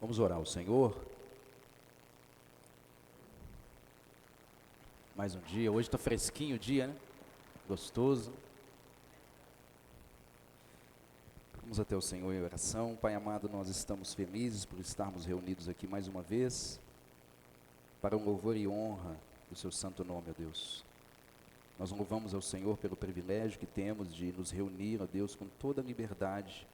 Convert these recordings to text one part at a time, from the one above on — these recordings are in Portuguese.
Vamos orar ao Senhor. Mais um dia. Hoje está fresquinho o dia, né? Gostoso. Vamos até o Senhor em oração. Pai amado, nós estamos felizes por estarmos reunidos aqui mais uma vez para um louvor e honra do seu santo nome, ó Deus. Nós louvamos ao Senhor pelo privilégio que temos de nos reunir, ó Deus, com toda a liberdade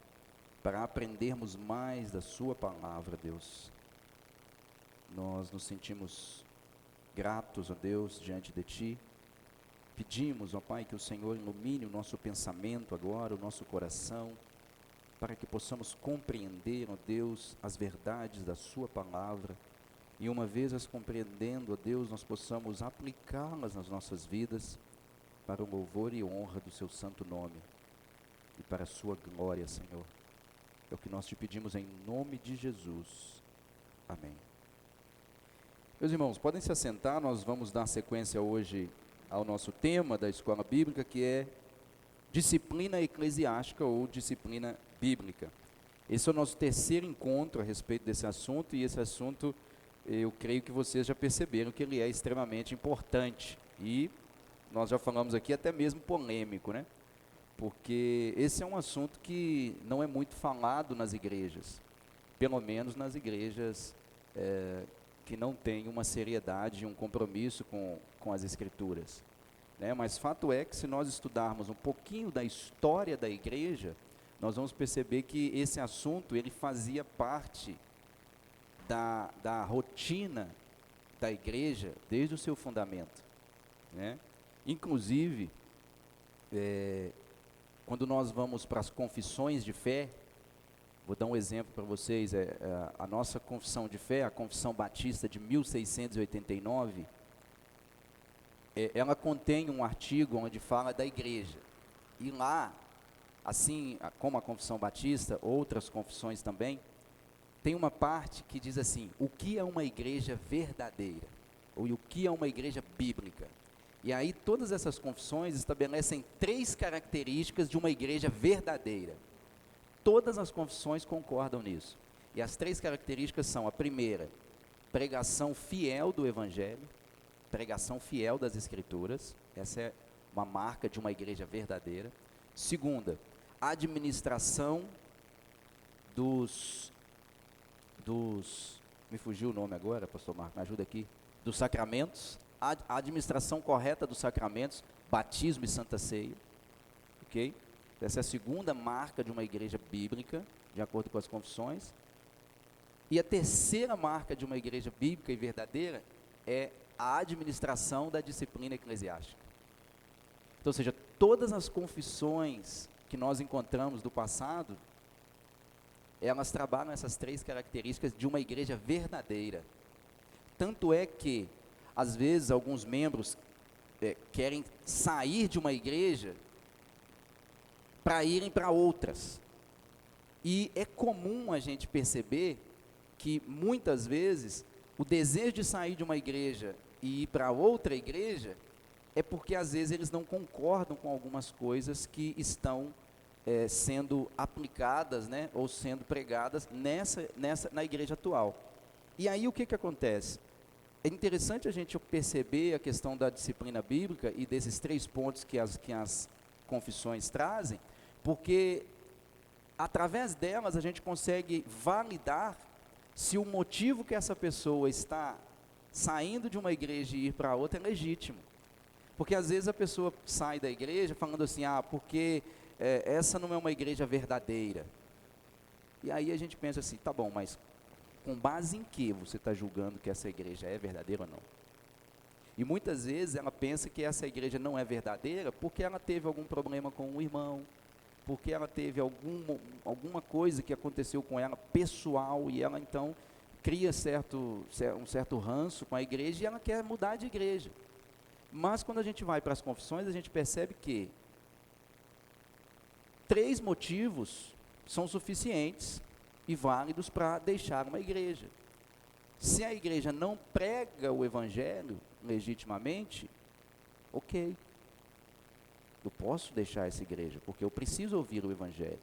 para aprendermos mais da sua palavra, Deus. Nós nos sentimos gratos, ó Deus, diante de Ti. Pedimos, ó Pai, que o Senhor ilumine o nosso pensamento agora, o nosso coração, para que possamos compreender, ó Deus, as verdades da sua palavra, e uma vez as compreendendo, ó Deus, nós possamos aplicá-las nas nossas vidas, para o louvor e honra do seu santo nome, e para a sua glória, Senhor. É o que nós te pedimos em nome de Jesus. Amém. Meus irmãos, podem se assentar, nós vamos dar sequência hoje ao nosso tema da escola bíblica, que é disciplina eclesiástica ou disciplina bíblica. Esse é o nosso terceiro encontro a respeito desse assunto, e esse assunto, eu creio que vocês já perceberam que ele é extremamente importante, e nós já falamos aqui até mesmo polêmico, né? Porque esse é um assunto que não é muito falado nas igrejas, pelo menos nas igrejas que não têm uma seriedade e um compromisso com as escrituras, né? Mas fato é que se nós estudarmos um pouquinho da história da igreja, nós vamos perceber que esse assunto ele fazia parte da rotina da igreja desde o seu fundamento, né? Inclusive, quando nós vamos para as confissões de fé, vou dar um exemplo para vocês, a nossa confissão de fé, a Confissão Batista de 1689, ela contém um artigo onde fala da igreja, e lá, assim como a Confissão Batista, outras confissões também, tem uma parte que diz assim, o que é uma igreja verdadeira, ou o que é uma igreja bíblica. E aí todas essas confissões estabelecem 3 características de uma igreja verdadeira. Todas as confissões concordam nisso. E as 3 características são: a primeira, pregação fiel do evangelho, pregação fiel das escrituras, essa é uma marca de uma igreja verdadeira. Segunda, administração me fugiu o nome agora, pastor Marco, me ajuda aqui, dos sacramentos, a administração correta dos sacramentos, batismo e santa ceia, ok? Essa é a segunda marca de uma igreja bíblica, de acordo com as confissões. E a terceira marca de uma igreja bíblica e verdadeira é a administração da disciplina eclesiástica. Então, ou seja, todas as confissões que nós encontramos do passado, elas trabalham essas 3 características de uma igreja verdadeira. Tanto é que, às vezes, alguns membros querem sair de uma igreja para irem para outras. E é comum a gente perceber que, muitas vezes, o desejo de sair de uma igreja e ir para outra igreja é porque, às vezes, eles não concordam com algumas coisas que estão sendo aplicadas, né, ou sendo pregadas na igreja atual. E aí o que acontece? É interessante a gente perceber a questão da disciplina bíblica e desses 3 pontos que as confissões trazem, porque através delas a gente consegue validar se o motivo que essa pessoa está saindo de uma igreja e ir para outra é legítimo. Porque às vezes a pessoa sai da igreja falando assim, porque essa não é uma igreja verdadeira. E aí a gente pensa assim, tá bom, mas com base em que você está julgando que essa igreja é verdadeira ou não? E muitas vezes ela pensa que essa igreja não é verdadeira porque ela teve algum problema com um irmão, porque ela teve alguma coisa que aconteceu com ela pessoal, e ela então cria um certo ranço com a igreja e ela quer mudar de igreja. Mas quando a gente vai para as confissões, a gente percebe que 3 motivos são suficientes e válidos para deixar uma igreja. Se a igreja não prega o evangelho legitimamente, ok, eu posso deixar essa igreja, porque eu preciso ouvir o evangelho.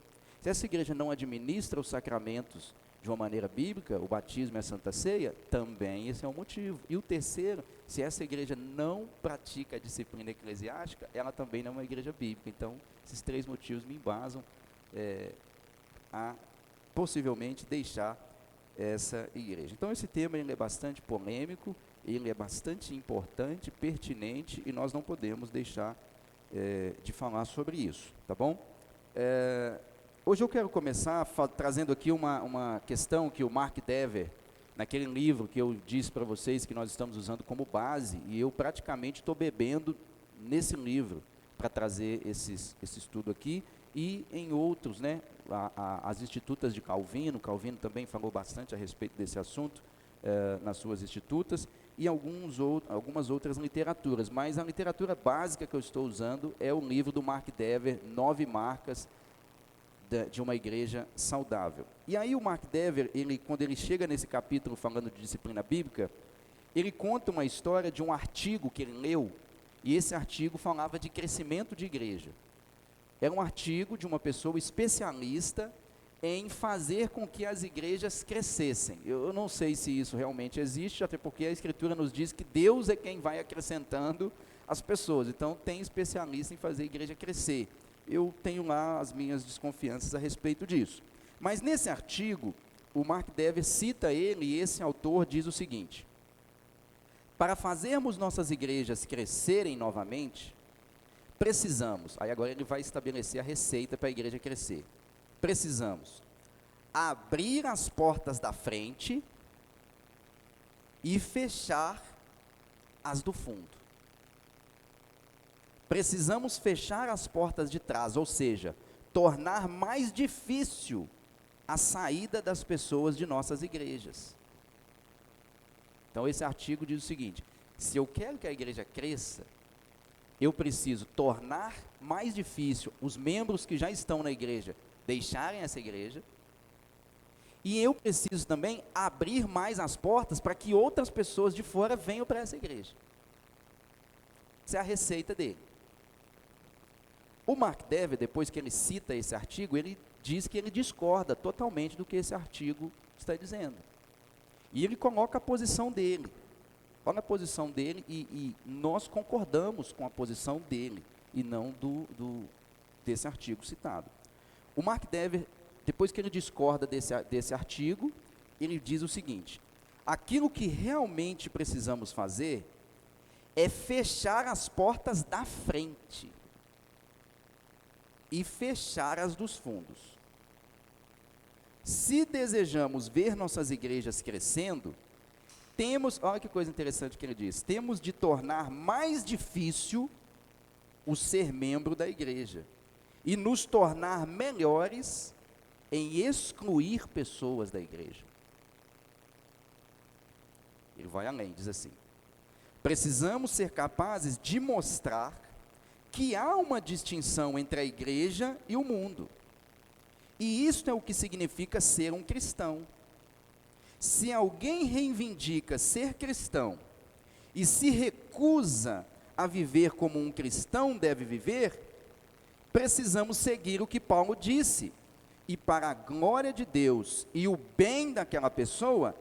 Se essa igreja não administra os sacramentos de uma maneira bíblica, o batismo e a Santa Ceia, também esse é um motivo. E o terceiro, se essa igreja não pratica a disciplina eclesiástica, ela também não é uma igreja bíblica. Então, esses três motivos me embasam a possivelmente deixar essa igreja. Então, esse tema ele é bastante polêmico, ele é bastante importante, pertinente, e nós não podemos deixar de falar sobre isso, tá bom? Hoje eu quero começar trazendo aqui uma questão que o Mark Dever, naquele livro que eu disse para vocês que nós estamos usando como base, e eu praticamente estou bebendo nesse livro para trazer esse estudo aqui, e em outros, né, as institutas de Calvino também falou bastante a respeito desse assunto nas suas institutas, e algumas outras literaturas, mas a literatura básica que eu estou usando é o livro do Mark Dever, 9 marcas de uma igreja saudável. E aí o Mark Dever, quando ele chega nesse capítulo falando de disciplina bíblica, ele conta uma história de um artigo que ele leu, e esse artigo falava de crescimento de igreja. Era um artigo de uma pessoa especialista em fazer com que as igrejas crescessem. Eu não sei se isso realmente existe, até porque a Escritura nos diz que Deus é quem vai acrescentando as pessoas. Então tem especialista em fazer a igreja crescer. Eu tenho lá as minhas desconfianças a respeito disso. Mas nesse artigo, o Mark Dever cita ele, e esse autor diz o seguinte: para fazermos nossas igrejas crescerem novamente, precisamos, aí agora ele vai estabelecer a receita para a igreja crescer. Precisamos abrir as portas da frente e fechar as do fundo. Precisamos fechar as portas de trás, ou seja, tornar mais difícil a saída das pessoas de nossas igrejas. Então esse artigo diz o seguinte: se eu quero que a igreja cresça, eu preciso tornar mais difícil os membros que já estão na igreja deixarem essa igreja, e eu preciso também abrir mais as portas para que outras pessoas de fora venham para essa igreja. Essa é a receita dele. O Mark Dever, depois que ele cita esse artigo, ele diz que ele discorda totalmente do que esse artigo está dizendo. E ele coloca a posição dele. Olha a posição dele, e nós concordamos com a posição dele, e não desse artigo citado. O Mark Dever, depois que ele discorda desse artigo, ele diz o seguinte: aquilo que realmente precisamos fazer é fechar as portas da frente e fechar as dos fundos. Se desejamos ver nossas igrejas crescendo, olha que coisa interessante que ele diz, temos de tornar mais difícil o ser membro da igreja e nos tornar melhores em excluir pessoas da igreja. Ele vai além, diz assim: precisamos ser capazes de mostrar que há uma distinção entre a igreja e o mundo. E isto é o que significa ser um cristão. Se alguém reivindica ser cristão e se recusa a viver como um cristão deve viver, precisamos seguir o que Paulo disse, e para a glória de Deus e o bem daquela pessoa,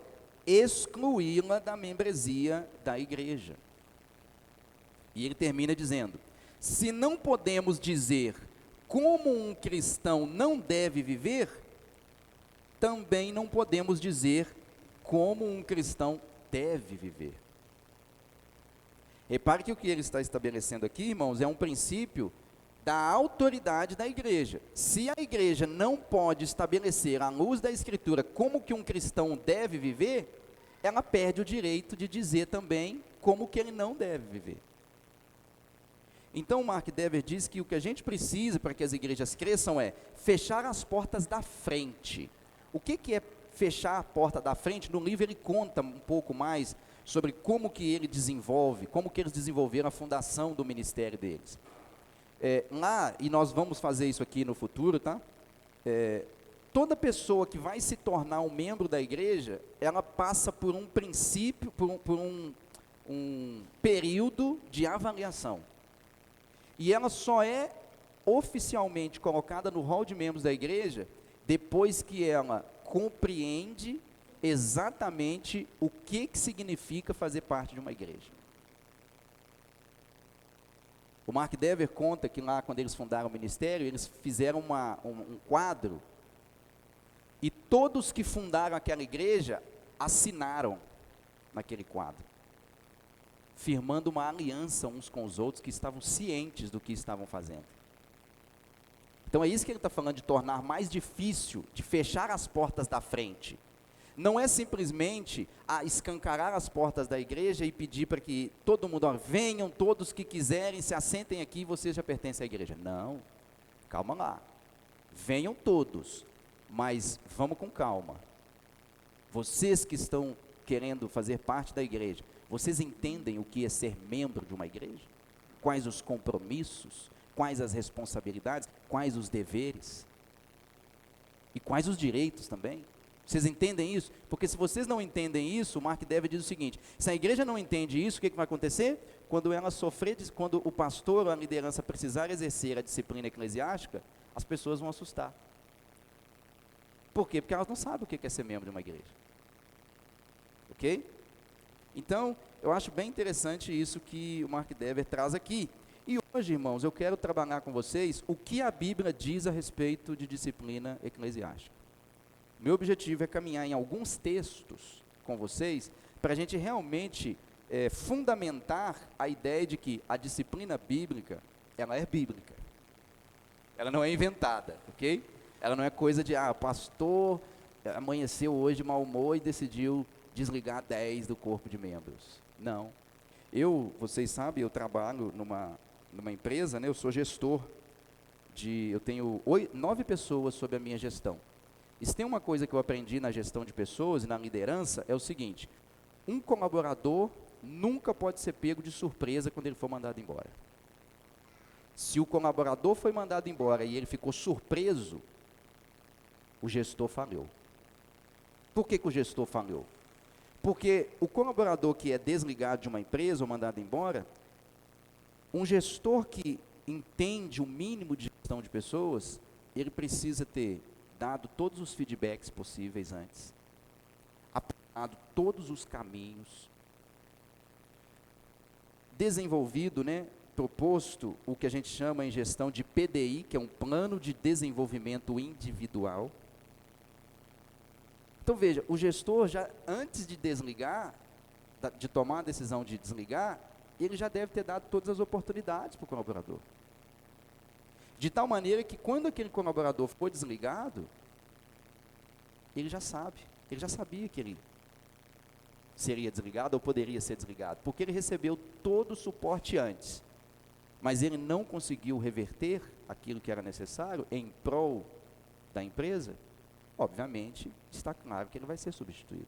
excluí-la da membresia da igreja. E ele termina dizendo: se não podemos dizer como um cristão não deve viver, também não podemos dizer como um cristão deve viver. Repare que o que ele está estabelecendo aqui, irmãos, é um princípio da autoridade da igreja. Se a igreja não pode estabelecer, à luz da Escritura, como que um cristão deve viver, ela perde o direito de dizer também como que ele não deve viver. Então, Mark Dever diz que o que a gente precisa para que as igrejas cresçam é fechar as portas da frente. O que é fechar a porta da frente? No livro ele conta um pouco mais sobre como que ele desenvolve, como que eles desenvolveram a fundação do ministério deles. Lá, e nós vamos fazer isso aqui no futuro, tá? Toda pessoa que vai se tornar um membro da igreja, ela passa por um princípio, por um período de avaliação. E ela só é oficialmente colocada no rol de membros da igreja depois que ela compreende exatamente o que significa fazer parte de uma igreja. O Mark Dever conta que lá, quando eles fundaram o ministério, eles fizeram um quadro, e todos que fundaram aquela igreja assinaram naquele quadro, firmando uma aliança uns com os outros, que estavam cientes do que estavam fazendo. Então é isso que ele está falando, de tornar mais difícil, de fechar as portas da frente. Não é simplesmente escancarar as portas da igreja e pedir para que todo mundo, venham todos que quiserem, se assentem aqui e vocês já pertencem à igreja. Não, calma lá. Venham todos, mas vamos com calma. Vocês que estão querendo fazer parte da igreja, vocês entendem o que é ser membro de uma igreja? Quais os compromissos? Quais as responsabilidades? Quais os deveres? E quais os direitos também? Vocês entendem isso? Porque se vocês não entendem isso, o Mark Dever diz o seguinte: se a igreja não entende isso, o que vai acontecer? Quando ela sofrer, quando o pastor ou a liderança precisar exercer a disciplina eclesiástica, as pessoas vão assustar. Por quê? Porque elas não sabem o que é ser membro de uma igreja. Ok? Então, eu acho bem interessante isso que o Mark Dever traz aqui. E hoje, irmãos, eu quero trabalhar com vocês o que a Bíblia diz a respeito de disciplina eclesiástica. Meu objetivo é caminhar em alguns textos com vocês, para a gente realmente fundamentar a ideia de que a disciplina bíblica, ela é bíblica. Ela não é inventada, ok? Ela não é coisa de, pastor amanheceu hoje de mau humor e decidiu desligar 10 do corpo de membros. Não. Vocês sabem, eu trabalho numa empresa, né? Eu sou gestor eu tenho 9 pessoas sob a minha gestão. E se tem uma coisa que eu aprendi na gestão de pessoas e na liderança, é o seguinte: um colaborador nunca pode ser pego de surpresa quando ele for mandado embora. Se o colaborador foi mandado embora e ele ficou surpreso, o gestor falhou. Por que o gestor falhou? Porque o colaborador que é desligado de uma empresa ou mandado embora, um gestor que entende o mínimo de gestão de pessoas, ele precisa ter dado todos os feedbacks possíveis antes, aplicado todos os caminhos, desenvolvido, proposto o que a gente chama em gestão de PDI, que é um plano de desenvolvimento individual. Então veja, o gestor já antes de desligar, de tomar a decisão de desligar, ele já deve ter dado todas as oportunidades para o colaborador. De tal maneira que quando aquele colaborador for desligado, ele já sabia que ele seria desligado ou poderia ser desligado, porque ele recebeu todo o suporte antes, mas ele não conseguiu reverter aquilo que era necessário em prol da empresa, obviamente está claro que ele vai ser substituído.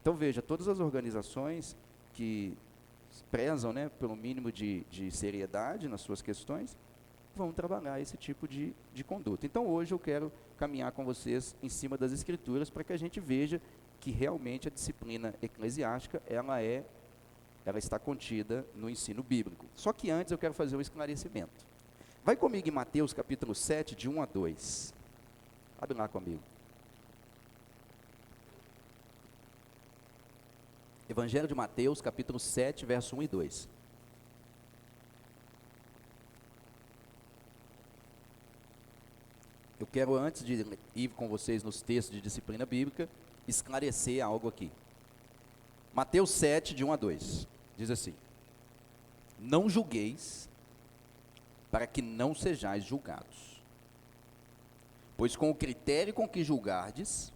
Então veja, todas as organizações que prezam pelo mínimo de seriedade nas suas questões, vão trabalhar esse tipo de conduta. Então hoje eu quero caminhar com vocês em cima das escrituras, para que a gente veja que realmente a disciplina eclesiástica, ela está contida no ensino bíblico. Só que antes eu quero fazer um esclarecimento. Vai comigo em Mateus capítulo 7, de 1 a 2. Abre lá comigo. Evangelho de Mateus, capítulo 7, verso 1 e 2. Eu quero, antes de ir com vocês nos textos de disciplina bíblica, esclarecer algo aqui. Mateus 7, de 1 a 2, diz assim: não julgueis, para que não sejais julgados. Pois com o critério com que julgardes,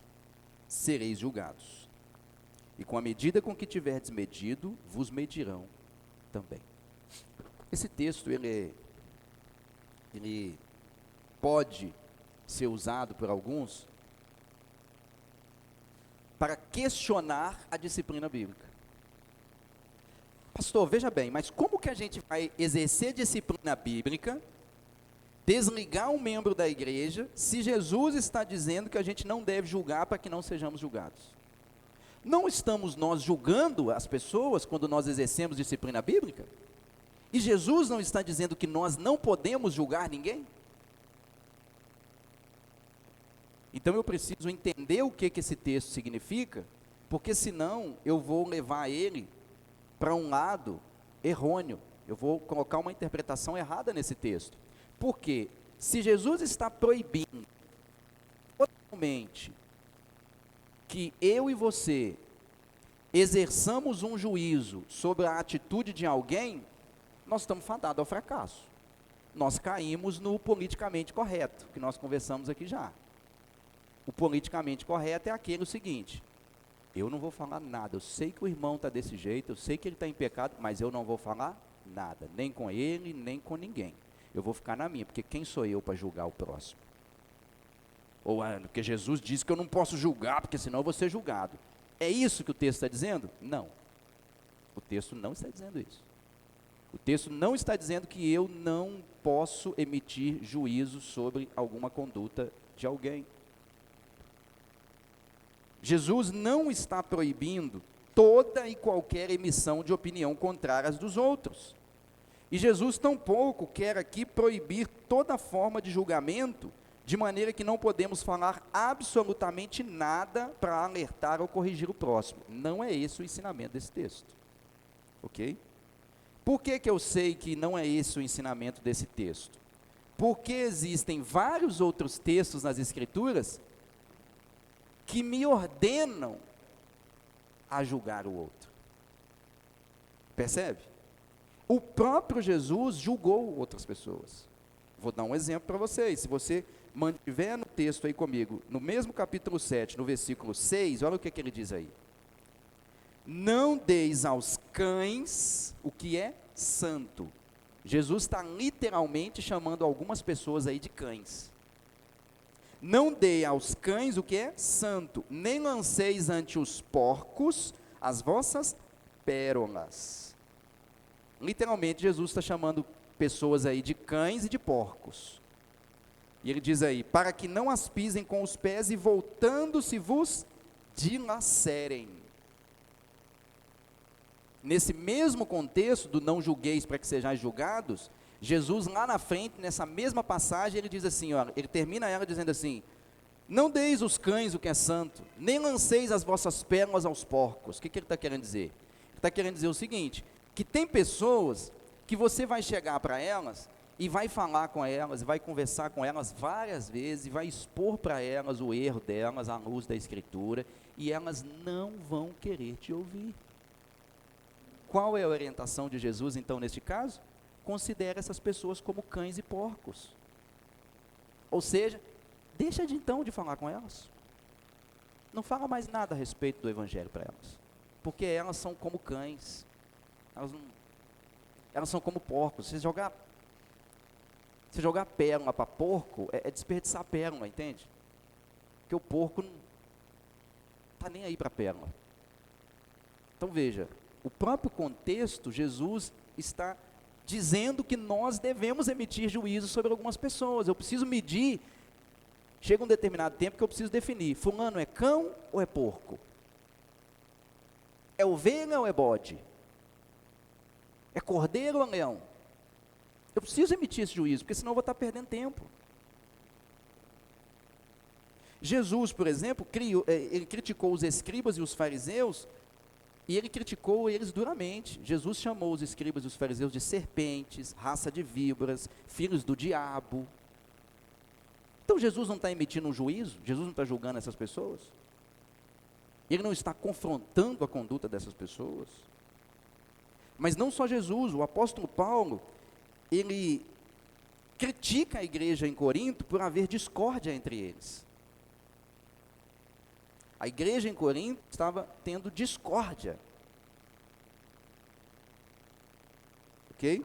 sereis julgados. E com a medida com que tiverdes medido, vos medirão também. Esse texto, ele pode ser usado por alguns para questionar a disciplina bíblica. Pastor, veja bem, mas como que a gente vai exercer disciplina bíblica, desligar um membro da igreja, se Jesus está dizendo que a gente não deve julgar para que não sejamos julgados? Não estamos nós julgando as pessoas quando nós exercemos disciplina bíblica? E Jesus não está dizendo que nós não podemos julgar ninguém? Então eu preciso entender o que esse texto significa, porque senão eu vou levar ele para um lado errôneo. Eu vou colocar uma interpretação errada nesse texto. Porque se Jesus está proibindo totalmente que eu e você exerçamos um juízo sobre a atitude de alguém, nós estamos fadados ao fracasso. Nós caímos no politicamente correto, que nós conversamos aqui já. O politicamente correto é aquele seguinte: eu não vou falar nada, eu sei que o irmão está desse jeito, eu sei que ele está em pecado, mas eu não vou falar nada, nem com ele, nem com ninguém. Eu vou ficar na minha, porque quem sou eu para julgar o próximo? Ou porque Jesus disse que eu não posso julgar, porque senão eu vou ser julgado. É isso que o texto está dizendo? Não. O texto não está dizendo isso. O texto não está dizendo que eu não posso emitir juízo sobre alguma conduta de alguém. Jesus não está proibindo toda e qualquer emissão de opinião contrária às dos outros. E Jesus tampouco quer aqui proibir toda forma de julgamento, de maneira que não podemos falar absolutamente nada para alertar ou corrigir o próximo. Não é esse o ensinamento desse texto. Ok? Por que eu sei que não é esse o ensinamento desse texto? Porque existem vários outros textos nas Escrituras que me ordenam a julgar o outro. Percebe? O próprio Jesus julgou outras pessoas. Vou dar um exemplo para vocês. Se você mantiver no texto aí comigo, no mesmo capítulo 7, no versículo 6, olha o que ele diz aí. Não deis aos cães o que é santo. Jesus está literalmente chamando algumas pessoas aí de cães. Não dei aos cães o que é santo, nem lanceis ante os porcos as vossas pérolas. Literalmente, Jesus está chamando pessoas aí de cães e de porcos. E ele diz aí, para que não as pisem com os pés e voltando-se vos dilacerem. Nesse mesmo contexto do não julgueis para que sejais julgados, Jesus lá na frente, nessa mesma passagem, ele diz assim, ó, ele termina ela dizendo assim, não deis os cães o que é santo, nem lanceis as vossas pérolas aos porcos. O que ele está querendo dizer? Ele está querendo dizer o seguinte, que tem pessoas que você vai chegar para elas e vai falar com elas, vai conversar com elas várias vezes, e vai expor para elas o erro delas à luz da Escritura, e elas não vão querer te ouvir. Qual é a orientação de Jesus, então, neste caso? Considera essas pessoas como cães e porcos. Ou seja, deixa de falar com elas. Não fala mais nada a respeito do Evangelho para elas. Porque elas são como cães. Elas são como porcos. Você jogar pérola para porco, é desperdiçar pérola, entende? Porque o porco não está nem aí para pérola. Então veja, o próprio contexto, Jesus está dizendo que nós devemos emitir juízo sobre algumas pessoas. Eu preciso medir, chega um determinado tempo que eu preciso definir, fulano é cão ou é porco? É ovelha ou é bode? É cordeiro ou é leão? Eu preciso emitir esse juízo, porque senão eu vou estar perdendo tempo. Jesus, por exemplo, ele criticou os escribas e os fariseus, e ele criticou eles duramente. Jesus chamou os escribas e os fariseus de serpentes, raça de víboras, filhos do diabo. Então Jesus não está emitindo um juízo? Jesus não está julgando essas pessoas? Ele não está confrontando a conduta dessas pessoas? Mas não só Jesus, o apóstolo Paulo, ele critica a igreja em Corinto por haver discórdia entre eles. A igreja em Corinto estava tendo discórdia. Ok?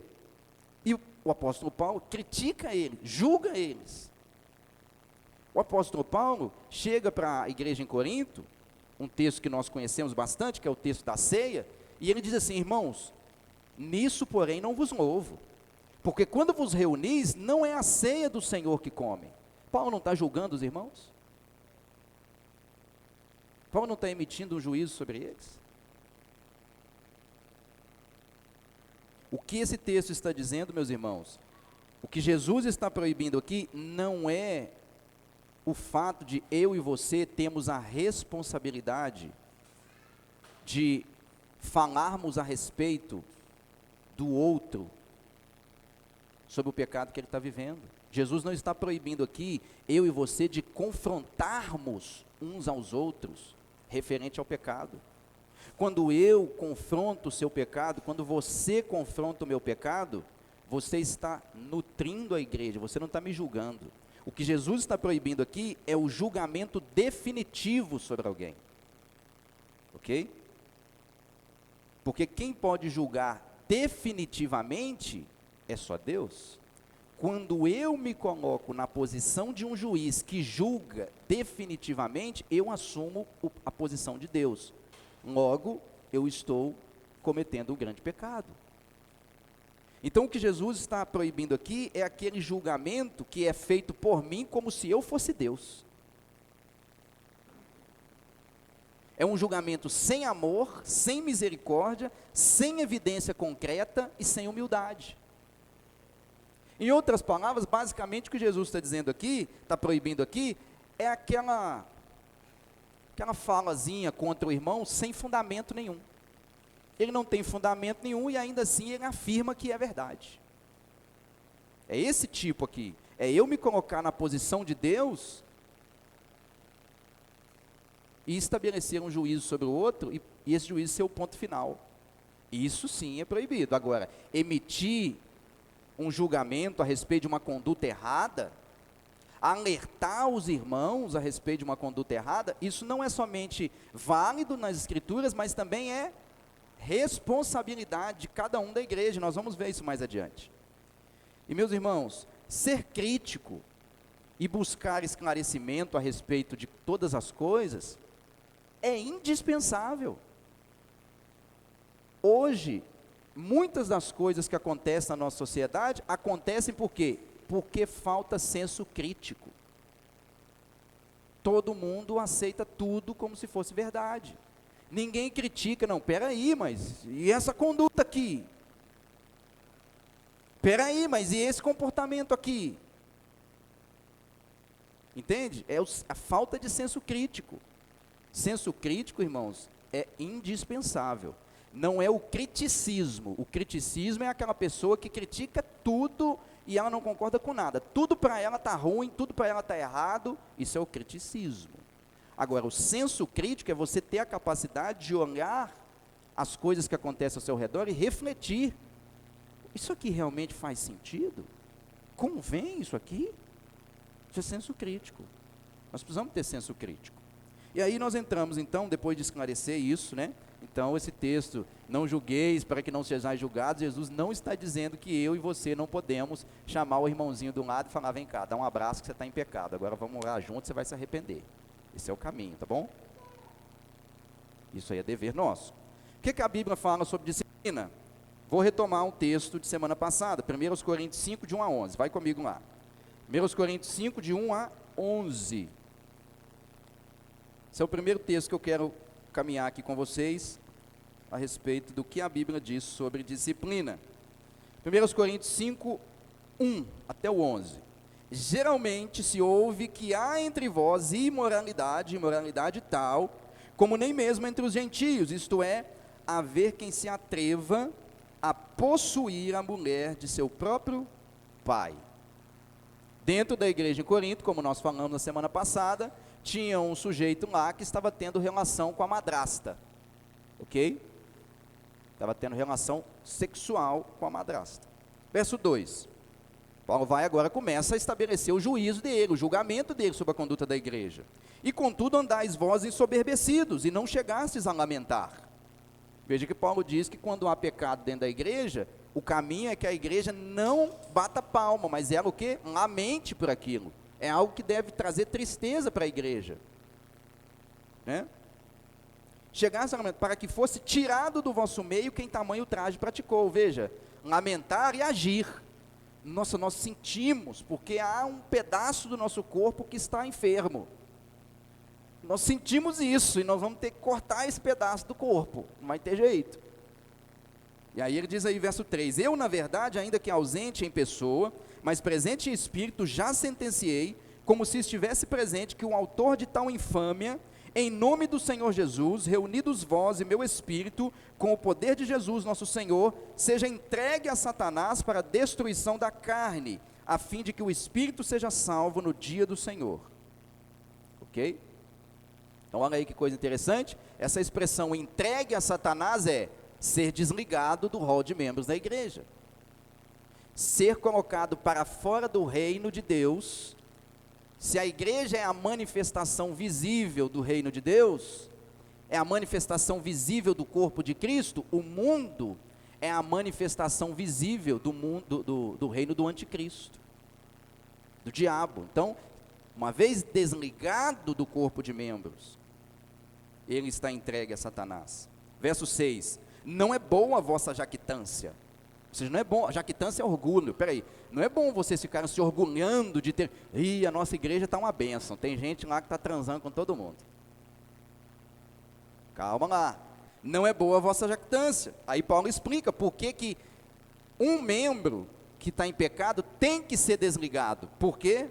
E o apóstolo Paulo critica ele, julga eles. O apóstolo Paulo chega para a igreja em Corinto, um texto que nós conhecemos bastante, que é o texto da ceia, e ele diz assim, irmãos, nisso porém não vos louvo, porque quando vos reunis, não é a ceia do Senhor que come. Paulo não está julgando os irmãos? Paulo não está emitindo um juízo sobre eles? O que esse texto está dizendo, meus irmãos? O que Jesus está proibindo aqui não é o fato de eu e você temos a responsabilidade de falarmos a respeito do outro sobre o pecado que ele está vivendo. Jesus não está proibindo aqui eu e você de confrontarmos uns aos outros referente ao pecado. Quando eu confronto o seu pecado, quando você confronta o meu pecado, você está nutrindo a igreja, você não está me julgando. O que Jesus está proibindo aqui é o julgamento definitivo sobre alguém. Ok? Porque quem pode julgar definitivamente é só Deus. Quando eu me coloco na posição de um juiz que julga definitivamente, eu assumo a posição de Deus. Logo, eu estou cometendo um grande pecado. Então, o que Jesus está proibindo aqui é aquele julgamento que é feito por mim como se eu fosse Deus. É um julgamento sem amor, sem misericórdia, sem evidência concreta e sem humildade. Em outras palavras, basicamente o que Jesus está dizendo aqui, está proibindo aqui, é aquela falazinha contra o irmão sem fundamento nenhum. Ele não tem fundamento nenhum e ainda assim ele afirma que é verdade. É esse tipo aqui, é eu me colocar na posição de Deus e estabelecer um juízo sobre o outro e esse juízo ser o ponto final. Isso sim é proibido. Agora, emitir um julgamento a respeito de uma conduta errada, alertar os irmãos a respeito de uma conduta errada, isso não é somente válido nas Escrituras, mas também é responsabilidade de cada um da igreja. Nós vamos ver isso mais adiante. E meus irmãos, ser crítico e buscar esclarecimento a respeito de todas as coisas é indispensável. Hoje, muitas das coisas que acontecem na nossa sociedade, acontecem por quê? Porque falta senso crítico. Todo mundo aceita tudo como se fosse verdade. Ninguém critica, não, peraí, mas e essa conduta aqui? Peraí, mas e esse comportamento aqui? Entende? É a falta de senso crítico. Senso crítico, irmãos, é indispensável. Não é o criticismo. O criticismo é aquela pessoa que critica tudo e ela não concorda com nada. Tudo para ela está ruim, tudo para ela está errado. Isso é o criticismo. Agora, o senso crítico é você ter a capacidade de olhar as coisas que acontecem ao seu redor e refletir. Isso aqui realmente faz sentido? Convém isso aqui? Isso é senso crítico. Nós precisamos ter senso crítico. E aí nós entramos, então, depois de esclarecer isso, né? Então, esse texto, não julgueis para que não sejais julgados, Jesus não está dizendo que eu e você não podemos chamar o irmãozinho do lado e falar, vem cá, dá um abraço que você está em pecado, agora vamos orar juntos, você vai se arrepender. Esse é o caminho, tá bom? Isso aí é dever nosso. O que a Bíblia fala sobre disciplina? Vou retomar um texto de semana passada, 1 Coríntios 5, de 1 a 11, vai comigo lá. 1 Coríntios 5, de 1 a 11. Esse é o primeiro texto que eu quero caminhar aqui com vocês, a respeito do que a Bíblia diz sobre disciplina. 1 Coríntios 5, 1 até o 11. Geralmente se ouve que há entre vós imoralidade tal, como nem mesmo entre os gentios, isto é, haver quem se atreva a possuir a mulher de seu próprio pai. Dentro da igreja em Corinto, como nós falamos na semana passada, tinha um sujeito lá que estava tendo relação com a madrasta, ok? Estava tendo relação sexual com a madrasta. Verso 2, Paulo vai agora, começa a estabelecer o juízo dele, o julgamento dele sobre a conduta da igreja. E contudo andais vós ensoberbecidos, e não chegastes a lamentar. Veja que Paulo diz que quando há pecado dentro da igreja, o caminho é que a igreja não bata palma, mas ela o quê? Lamente por aquilo. É algo que deve trazer tristeza para a igreja, né? Chegasse a lamentar, para que fosse tirado do vosso meio quem tamanho traje praticou. Veja, lamentar e agir. Nossa, nós sentimos, porque há um pedaço do nosso corpo que está enfermo. Nós sentimos isso, e nós vamos ter que cortar esse pedaço do corpo, não vai ter jeito. E aí ele diz aí, verso 3, eu na verdade, ainda que ausente em pessoa, mas presente em espírito, já sentenciei, como se estivesse presente, que o autor de tal infâmia, em nome do Senhor Jesus, reunidos vós e meu espírito, com o poder de Jesus nosso Senhor, seja entregue a Satanás para a destruição da carne, a fim de que o espírito seja salvo no dia do Senhor. Ok? Então olha aí que coisa interessante, essa expressão entregue a Satanás é ser desligado do rol de membros da igreja, ser colocado para fora do reino de Deus. Se a igreja é a manifestação visível do reino de Deus, é a manifestação visível do corpo de Cristo, o mundo é a manifestação visível do mundo, do reino do anticristo, do diabo. Então, uma vez desligado do corpo de membros, ele está entregue a Satanás. Verso 6, não é boa a vossa jactância. Ou seja, não é bom, jactância é orgulho, peraí, não é bom vocês ficarem se orgulhando de ter, a nossa igreja está uma bênção, tem gente lá que está transando com todo mundo. Calma lá, não é boa a vossa jactância. Aí Paulo explica por que um membro que está em pecado tem que ser desligado. Por quê?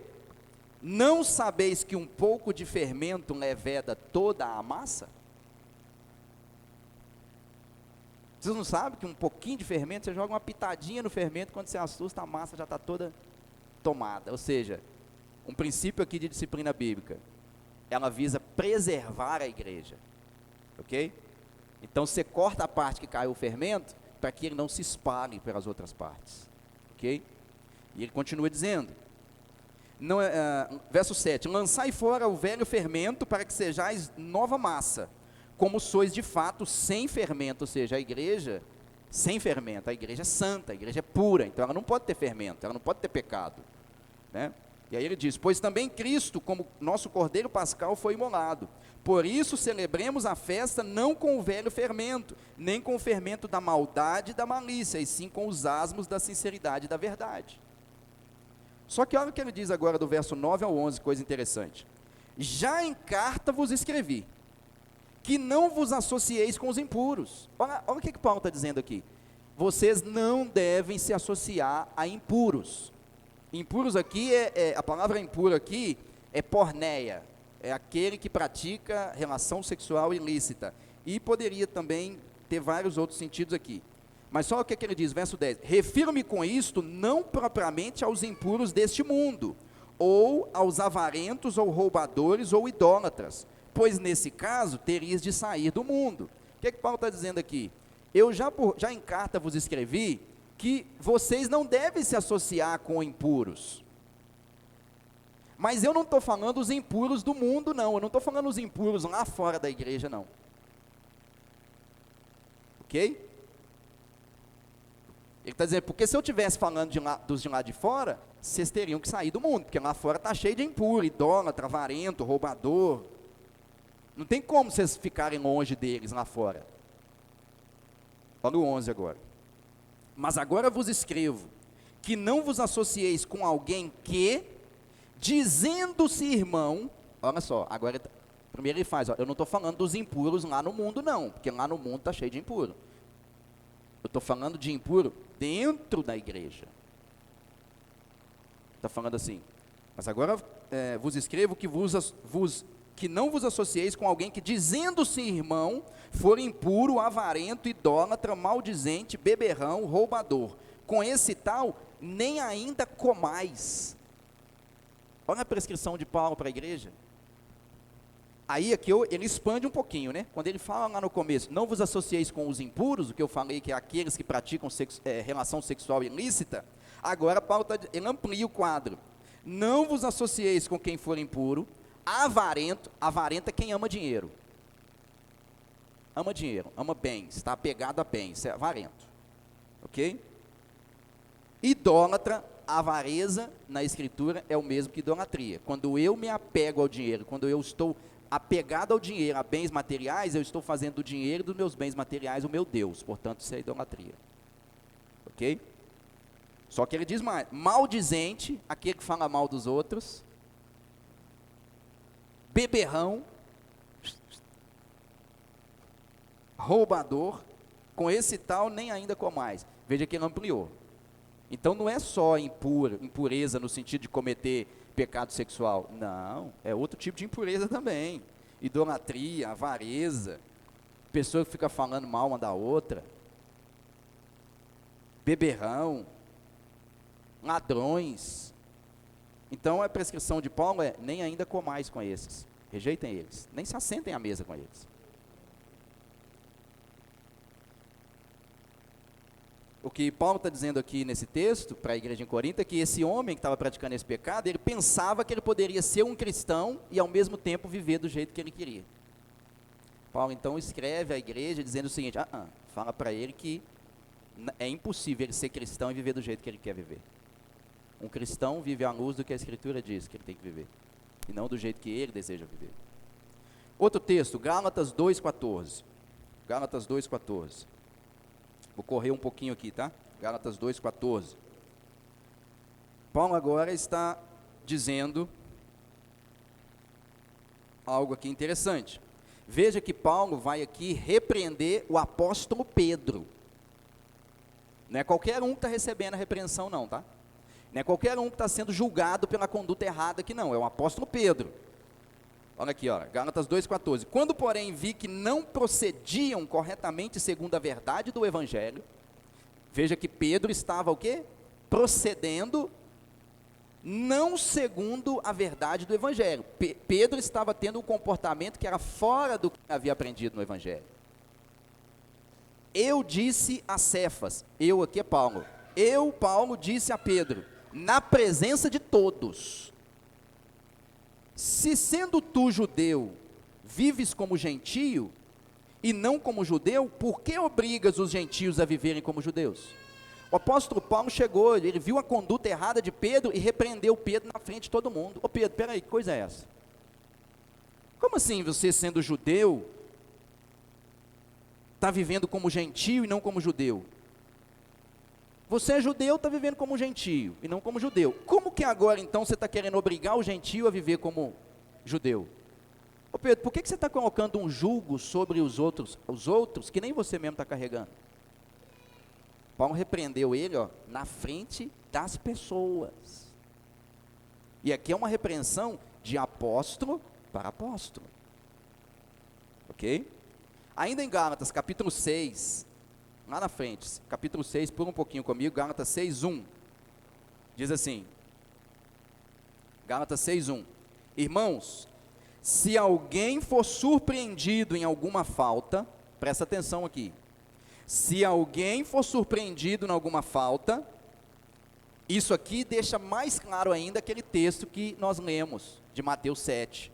Não sabeis que um pouco de fermento leveda toda a massa? Vocês não sabem que um pouquinho de fermento, você joga uma pitadinha no fermento, quando você assusta, a massa já está toda tomada. Ou seja, um princípio aqui de disciplina bíblica, ela visa preservar a igreja, ok? Então você corta a parte que caiu o fermento, para que ele não se espalhe pelas outras partes, ok? E ele continua dizendo, verso 7, lançai fora o velho fermento, para que sejais nova massa, como sois de fato sem fermento. Ou seja, a igreja sem fermento, a igreja é santa, a igreja é pura, então ela não pode ter fermento, ela não pode ter pecado, né? E aí ele diz, pois também Cristo, como nosso cordeiro pascal, foi imolado, por isso celebremos a festa não com o velho fermento, nem com o fermento da maldade e da malícia, e sim com os asmos da sinceridade e da verdade. Só que olha o que ele diz agora do verso 9 ao 11, coisa interessante, já em carta vos escrevi, que não vos associeis com os impuros. Olha o que Paulo está dizendo aqui. Vocês não devem se associar a impuros. Impuros aqui, a palavra impuro aqui é porneia, é aquele que pratica relação sexual ilícita. E poderia também ter vários outros sentidos aqui. Mas só o que ele diz, verso 10. Refiro-me com isto não propriamente aos impuros deste mundo, ou aos avarentos, ou roubadores, ou idólatras, pois nesse caso terias de sair do mundo. O que Paulo está dizendo aqui? Eu já em carta vos escrevi que vocês não devem se associar com impuros. Mas eu não estou falando os impuros do mundo, não. Eu não estou falando os impuros lá fora da igreja, não. Ok? Ele está dizendo, porque se eu estivesse falando dos de lá de fora, vocês teriam que sair do mundo, porque lá fora está cheio de impuro, idólatra, avarento, roubador. Não tem como vocês ficarem longe deles lá fora. Olha o 11 agora. Mas agora vos escrevo, que não vos associeis com alguém que, dizendo-se irmão, olha só, agora, primeiro ele faz, eu não estou falando dos impuros lá no mundo não, porque lá no mundo está cheio de impuro. Eu estou falando de impuro dentro da igreja. Está falando assim, mas agora vos escrevo que não vos associeis com alguém que, dizendo-se irmão, for impuro, avarento, idólatra, maldizente, beberrão, roubador. Com esse tal, nem ainda comais. Olha a prescrição de Paulo para a igreja. Aí aqui ele expande um pouquinho, né? Quando ele fala lá no começo, não vos associeis com os impuros, o que eu falei que é aqueles que praticam relação sexual ilícita, agora Paulo ele amplia o quadro. Não vos associeis com quem for impuro, avarento é quem ama dinheiro. Ama dinheiro, ama bens, está apegado a bens, é avarento. Ok? Idólatra, avareza, na escritura, é o mesmo que idolatria. Quando eu me apego ao dinheiro, quando eu estou apegado ao dinheiro, a bens materiais, eu estou fazendo do dinheiro e dos meus bens materiais o meu Deus. Portanto, isso é idolatria. Ok? Só que ele diz mais, maldizente, aquele que fala mal dos outros, beberrão, roubador, com esse tal nem ainda com mais. Veja que ele ampliou. Então não é só impureza no sentido de cometer pecado sexual. Não, é outro tipo de impureza também. Idolatria, avareza, pessoa que fica falando mal uma da outra, beberrão, ladrões. Então a prescrição de Paulo é: nem ainda comais com esses, rejeitem eles, nem se assentem à mesa com eles. O que Paulo está dizendo aqui nesse texto, para a igreja em Corinto, é que esse homem que estava praticando esse pecado, ele pensava que ele poderia ser um cristão e ao mesmo tempo viver do jeito que ele queria. Paulo então escreve à igreja dizendo o seguinte: fala para ele que é impossível ele ser cristão e viver do jeito que ele quer viver. Um cristão vive à luz do que a Escritura diz que ele tem que viver, e não do jeito que ele deseja viver. Outro texto, Gálatas 2,14. Gálatas 2,14. Vou correr um pouquinho aqui, tá? Gálatas 2,14. Paulo agora está dizendo algo aqui interessante. Veja que Paulo vai aqui repreender o apóstolo Pedro. Não é qualquer um que está recebendo a repreensão não, tá? Não é qualquer um que está sendo julgado pela conduta errada aqui não, é o apóstolo Pedro. Olha aqui, ó, Gálatas 2,14. Quando, porém, vi que não procediam corretamente segundo a verdade do Evangelho, veja que Pedro estava o quê? Procedendo não segundo a verdade do Evangelho. Pedro estava tendo um comportamento que era fora do que havia aprendido no Evangelho. Eu disse a Cefas, eu aqui é Paulo, Paulo, disse a Pedro, na presença de todos: se sendo tu judeu, vives como gentio, e não como judeu, por que obrigas os gentios a viverem como judeus? O apóstolo Paulo chegou, ele viu a conduta errada de Pedro e repreendeu Pedro na frente de todo mundo. Ô Pedro, peraí, que coisa é essa? Como assim você, sendo judeu, está vivendo como gentio e não como judeu? Você é judeu, está vivendo como gentio e não como judeu. Como que agora então você está querendo obrigar o gentio a viver como judeu? Ô Pedro, por que você está colocando um jugo sobre os outros que nem você mesmo está carregando? Paulo repreendeu ele, ó, na frente das pessoas. E aqui é uma repreensão de apóstolo para apóstolo. Ok? Ainda em Gálatas, capítulo 6, lá na frente, capítulo 6, pula um pouquinho comigo, Gálatas 6:1, diz assim, Gálatas 6:1, irmãos, se alguém for surpreendido em alguma falta, presta atenção aqui, se alguém for surpreendido em alguma falta, isso aqui deixa mais claro ainda aquele texto que nós lemos, de Mateus 7,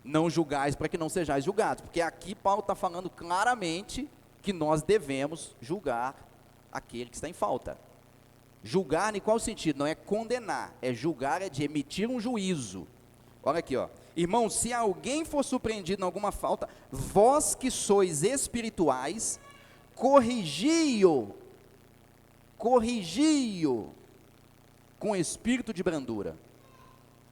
não julgais para que não sejais julgados, porque aqui Paulo está falando claramente que nós devemos julgar aquele que está em falta. Julgar em qual sentido? Não é condenar, é julgar, é de emitir um juízo. Olha aqui, ó. Irmãos, se alguém for surpreendido em alguma falta, vós que sois espirituais, corrigi-o com espírito de brandura.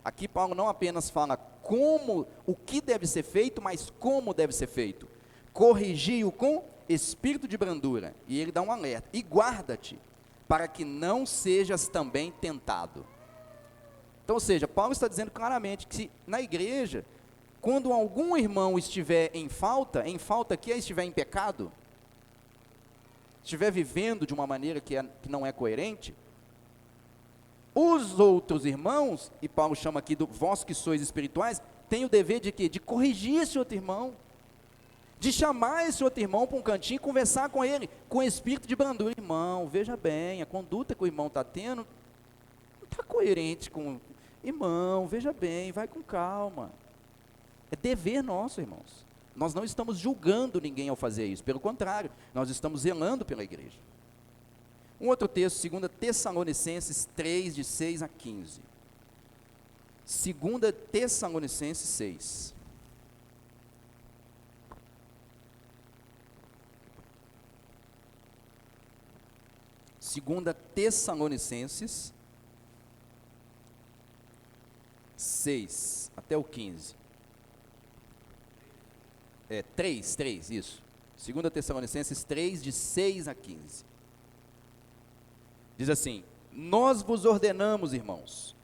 Aqui Paulo não apenas fala como, o que deve ser feito, mas como deve ser feito. Corrigi-o com espírito de brandura, e ele dá um alerta, e guarda-te, para que não sejas também tentado. Então, ou seja, Paulo está dizendo claramente que na igreja, quando algum irmão estiver em falta aqui é estiver em pecado, estiver vivendo de uma maneira que não é coerente, os outros irmãos, e Paulo chama aqui do vós que sois espirituais, têm o dever de quê? De corrigir esse outro irmão, de chamar esse outro irmão para um cantinho e conversar com ele, com espírito de brandura. Irmão, veja bem, a conduta que o irmão está tendo, não está coerente com... Irmão, veja bem, vai com calma. É dever nosso, irmãos. Nós não estamos julgando ninguém ao fazer isso, pelo contrário, nós estamos zelando pela igreja. Um outro texto, 2 Tessalonicenses 3, de 6 a 15. 2 Tessalonicenses 6. Segunda Tessalonicenses 6, até o 15. 3, isso. 2 Tessalonicenses 3, de 6 a 15. Diz assim: nós vos ordenamos, irmãos,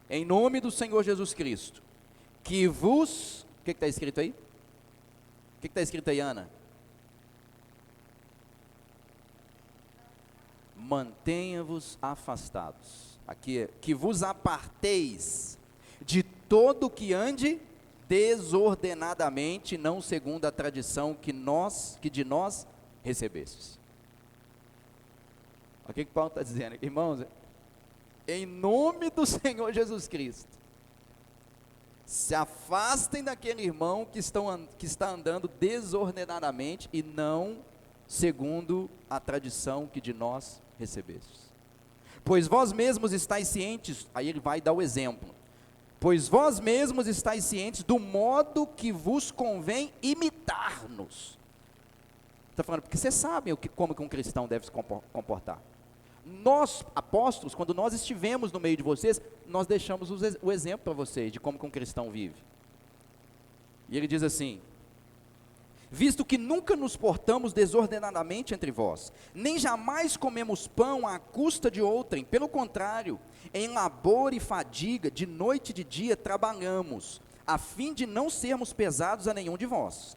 em nome do Senhor Jesus Cristo, que vos... O que está escrito aí? O que está escrito aí, Ana? Mantenha-vos afastados. Aqui é, que vos aparteis de todo que ande desordenadamente, não segundo a tradição que de nós recebestes. O que Paulo está dizendo aqui, irmãos? Em nome do Senhor Jesus Cristo, se afastem daquele irmão que está andando desordenadamente e não segundo a tradição que de nós recebestes. Pois vós mesmos estáis cientes, aí ele vai dar o exemplo, pois vós mesmos estáis cientes do modo que vos convém imitar-nos. Está falando, porque vocês sabem como que um cristão deve se comportar. Nós, apóstolos, quando nós estivemos no meio de vocês, nós deixamos o exemplo para vocês, de como que um cristão vive. E ele diz assim, visto que nunca nos portamos desordenadamente entre vós, nem jamais comemos pão à custa de outrem, pelo contrário, em labor e fadiga, de noite e de dia trabalhamos, a fim de não sermos pesados a nenhum de vós.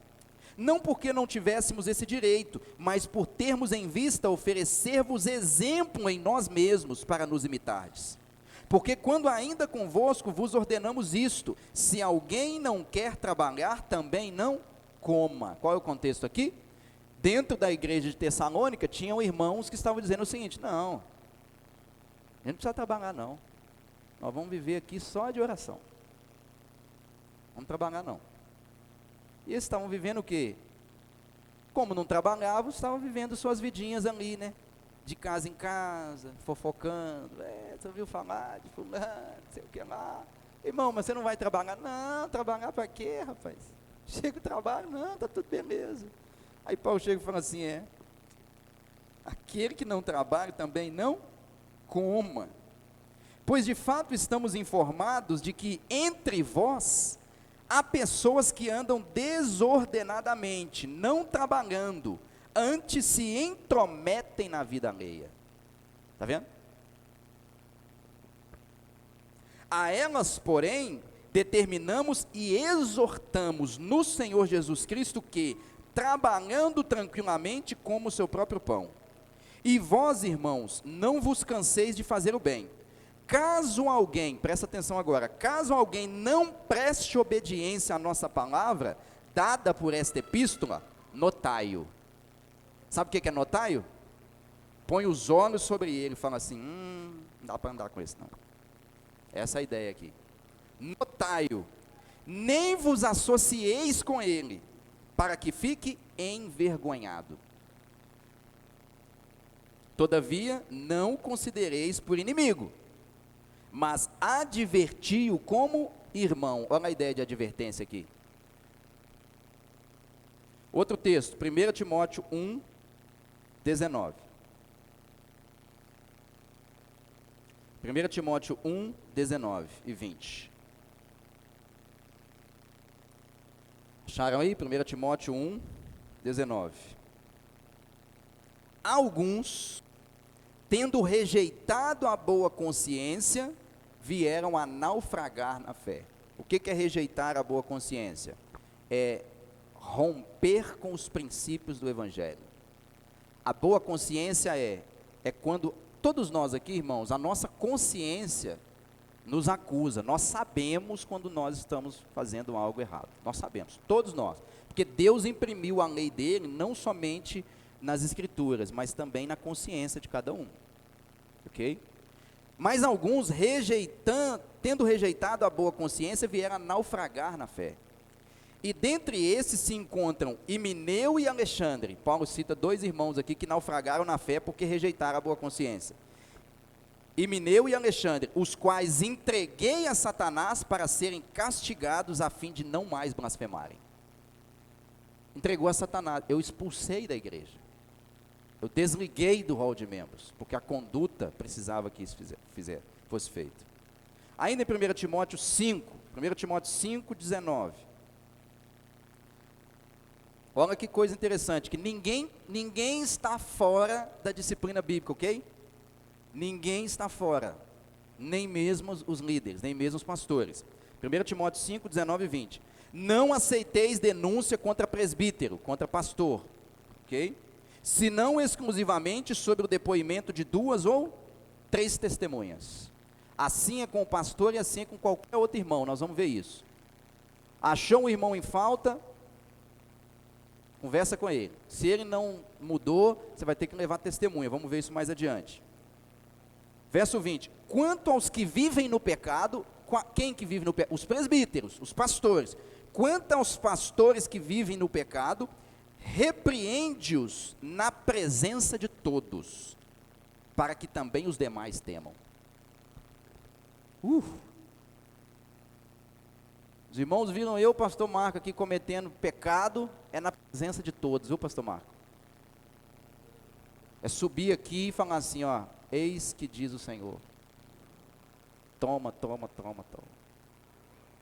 Não porque não tivéssemos esse direito, mas por termos em vista oferecer-vos exemplo em nós mesmos, para nos imitardes. Porque quando ainda convosco vos ordenamos isto, se alguém não quer trabalhar, também não coma. Qual é o contexto aqui? Dentro da igreja de Tessalônica, tinham irmãos que estavam dizendo o seguinte, não, a gente não precisa trabalhar não, nós vamos viver aqui só de oração, não vamos trabalhar não. E eles estavam vivendo o quê? Como não trabalhavam, estavam vivendo suas vidinhas ali, né? De casa em casa, fofocando, você ouviu falar de fulano, não sei o que lá. Irmão, mas você não vai trabalhar? Não, trabalhar para quê, rapaz? Chega o trabalho, não, está tudo beleza. Aí Paulo chega e fala assim, aquele que não trabalha também não coma. Pois de fato estamos informados de que entre vós há pessoas que andam desordenadamente, não trabalhando, antes se intrometem na vida alheia. Está vendo? A elas, porém, determinamos e exortamos no Senhor Jesus Cristo que, trabalhando tranquilamente, como o seu próprio pão. E vós, irmãos, não vos canseis de fazer o bem. Caso alguém, presta atenção agora, caso alguém não preste obediência à nossa palavra, dada por esta epístola, notai-o. Sabe o que é notai-o? Põe os olhos sobre ele e fala assim, não dá para andar com esse não. Essa é a ideia aqui. Notai-o, nem vos associeis com ele, para que fique envergonhado. Todavia, não o considereis por inimigo, mas adverti-o como irmão. Olha a ideia de advertência aqui. Outro texto, 1 Timóteo 1, 19. 1 Timóteo 1, 19 e 20. Acharam aí? 1 Timóteo 1, 19. Alguns, tendo rejeitado a boa consciência, vieram a naufragar na fé. O que é rejeitar a boa consciência? É romper com os princípios do Evangelho. A boa consciência é quando, todos nós aqui, irmãos, a nossa consciência nos acusa, nós sabemos quando nós estamos fazendo algo errado, nós sabemos, todos nós, porque Deus imprimiu a lei dele, não somente nas escrituras, mas também na consciência de cada um, ok? Mas alguns, tendo rejeitado a boa consciência, vieram a naufragar na fé. E dentre esses se encontram Himeneu e Alexandre. Paulo cita dois irmãos aqui que naufragaram na fé porque rejeitaram a boa consciência. Himeneu e Alexandre, os quais entreguei a Satanás para serem castigados a fim de não mais blasfemarem. Entregou a Satanás, eu expulsei da igreja. Eu desliguei do rol de membros, porque a conduta precisava que isso fosse feito. Ainda em 1 Timóteo 5, 19. Olha que coisa interessante, que ninguém está fora da disciplina bíblica, ok? Ninguém está fora. nem mesmo os líderes, nem mesmo os pastores. 1 Timóteo 5, 19 e 20. Não aceiteis denúncia contra presbítero, contra pastor, ok? Senão exclusivamente sobre o depoimento de 2 ou 3 testemunhas. Assim é com o pastor e assim é com qualquer outro irmão, nós vamos ver isso. Achou um irmão em falta, conversa com ele. Se ele não mudou, você vai ter que levar testemunha, vamos ver isso mais adiante. Verso 20, quanto aos que vivem no pecado, quem que vive no pecado? Os presbíteros, os pastores. Quanto aos pastores que vivem no pecado, repreende-os na presença de todos, para que também os demais temam. Os irmãos viram eu, pastor Marco, aqui cometendo pecado, é na presença de todos, viu, pastor Marco? É subir aqui e falar assim, ó, eis que diz o Senhor. Toma.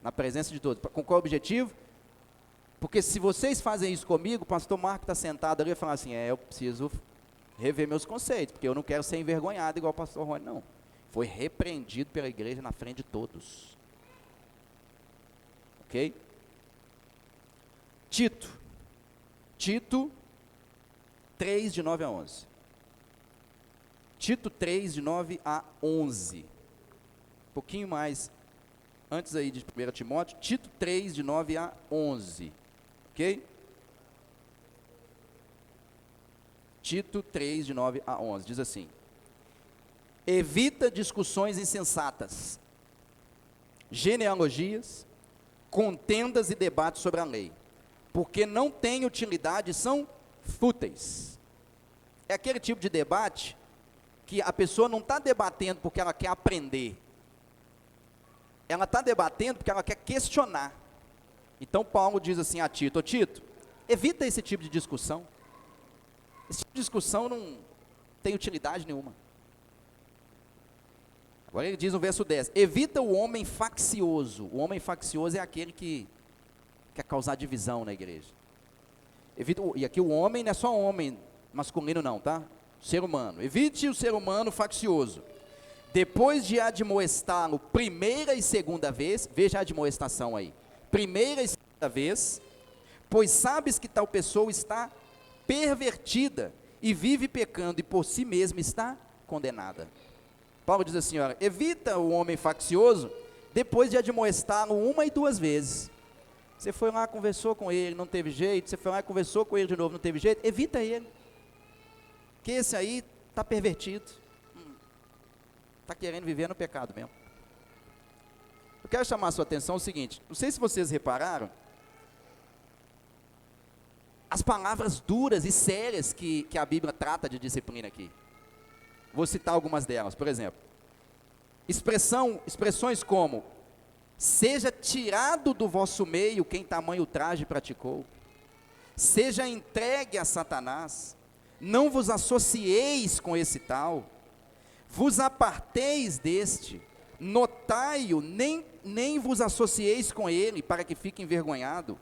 Na presença de todos. Com qual objetivo? Porque se vocês fazem isso comigo, o pastor Marco está sentado ali e fala assim, eu preciso rever meus conceitos, porque eu não quero ser envergonhado igual o pastor Rony, não. Foi repreendido pela igreja na frente de todos. Ok? Tito 3, de 9 a 11. Tito 3, de 9 a 11. Um pouquinho mais antes aí de 1 Timóteo, Tito 3, de 9 a 11. Ok? Tito 3, de 9 a 11. Diz assim: evita discussões insensatas, genealogias, contendas e debates sobre a lei, porque não têm utilidade, são fúteis. É aquele tipo de debate que a pessoa não está debatendo porque ela quer aprender, ela está debatendo porque ela quer questionar. Então Paulo diz assim a Tito, Tito, evita esse tipo de discussão. Esse tipo de discussão não tem utilidade nenhuma. Agora ele diz no verso 10, evita o homem faccioso. O homem faccioso é aquele que quer causar divisão na igreja. Evita, e aqui o homem não é só homem masculino não, tá? Ser humano. Evite o ser humano faccioso. Depois de admoestá-lo primeira e segunda vez, veja a admoestação aí, primeira e segunda vez, pois sabes que tal pessoa está pervertida e vive pecando e por si mesma está condenada. Paulo diz assim, olha, evita o homem faccioso depois de admoestá-lo 1 e 2 vezes. Você foi lá, conversou com ele, não teve jeito, você foi lá, conversou com ele de novo, não teve jeito, evita ele, que esse aí está pervertido, está querendo viver no pecado mesmo. Eu quero chamar a sua atenção o seguinte, não sei se vocês repararam, as palavras duras e sérias que a Bíblia trata de disciplina aqui. Vou citar algumas delas, por exemplo, expressões como, seja tirado do vosso meio quem tamanho traje praticou, seja entregue a Satanás, não vos associeis com esse tal, vos aparteis deste, notai-o, nem vos associeis com ele, para que fique envergonhado,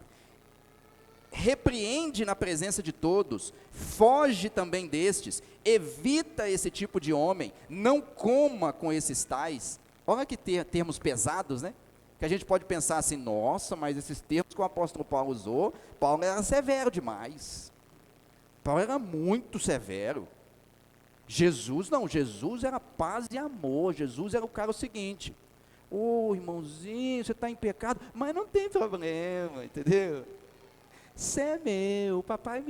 repreende na presença de todos, foge também destes, evita esse tipo de homem, não coma com esses tais. Olha que termos pesados, né? Que a gente pode pensar assim, nossa, mas esses termos que o apóstolo Paulo usou, Paulo era severo demais, Paulo era muito severo. Jesus não, Jesus era paz e amor, Jesus era o cara o seguinte, irmãozinho, você está em pecado, mas não tem problema, entendeu? Você é meu, o papai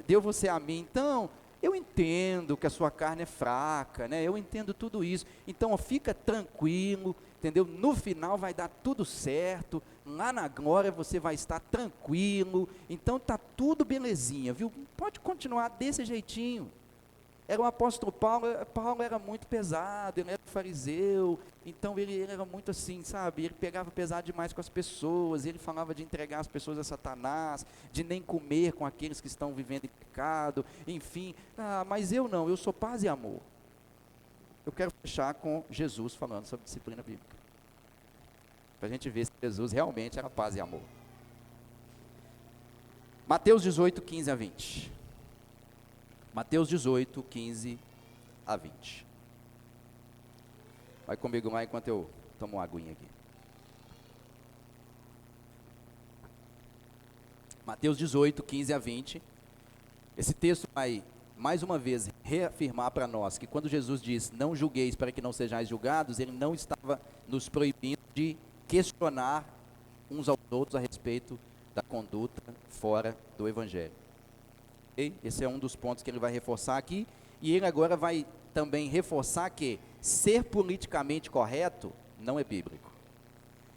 deu você a mim, então, eu entendo que a sua carne é fraca, né? Eu entendo tudo isso, então fica tranquilo, entendeu? No final vai dar tudo certo, lá na glória você vai estar tranquilo, então tá tudo belezinha, viu? Pode continuar desse jeitinho. Era o apóstolo Paulo era muito pesado, ele era fariseu, então ele era muito assim, sabe, ele pegava pesado demais com as pessoas, ele falava de entregar as pessoas a Satanás, de nem comer com aqueles que estão vivendo em pecado, enfim, mas eu não, eu sou paz e amor. Eu quero fechar com Jesus falando sobre disciplina bíblica, para a gente ver se Jesus realmente era paz e amor. Mateus 18, 15 a 20. Mateus 18, 15 a 20. Vai comigo lá enquanto eu tomo uma aguinha aqui. Mateus 18, 15 a 20. Esse texto vai, mais uma vez, reafirmar para nós que quando Jesus diz, não julgueis para que não sejais julgados, ele não estava nos proibindo de questionar uns aos outros a respeito da conduta fora do Evangelho. Okay? Esse é um dos pontos que ele vai reforçar aqui, e ele agora vai também reforçar que ser politicamente correto não é bíblico.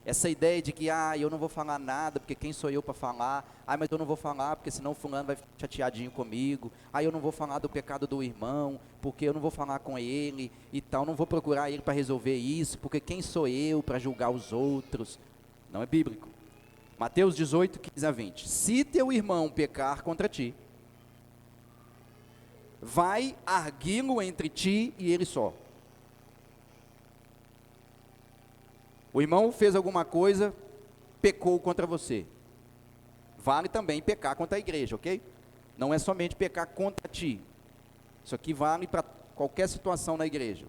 Essa ideia de que, eu não vou falar nada, porque quem sou eu para falar? Mas eu não vou falar, porque senão fulano vai ficar chateadinho comigo. Eu não vou falar do pecado do irmão, porque eu não vou falar com ele e tal. Não vou procurar ele para resolver isso, porque quem sou eu para julgar os outros? Não é bíblico. Mateus 18, 15 a 20. Se teu irmão pecar contra ti, vai arguí-lo entre ti e ele só. O irmão fez alguma coisa, pecou contra você. Vale também pecar contra a igreja, ok? Não é somente pecar contra ti. Isso aqui vale para qualquer situação na igreja,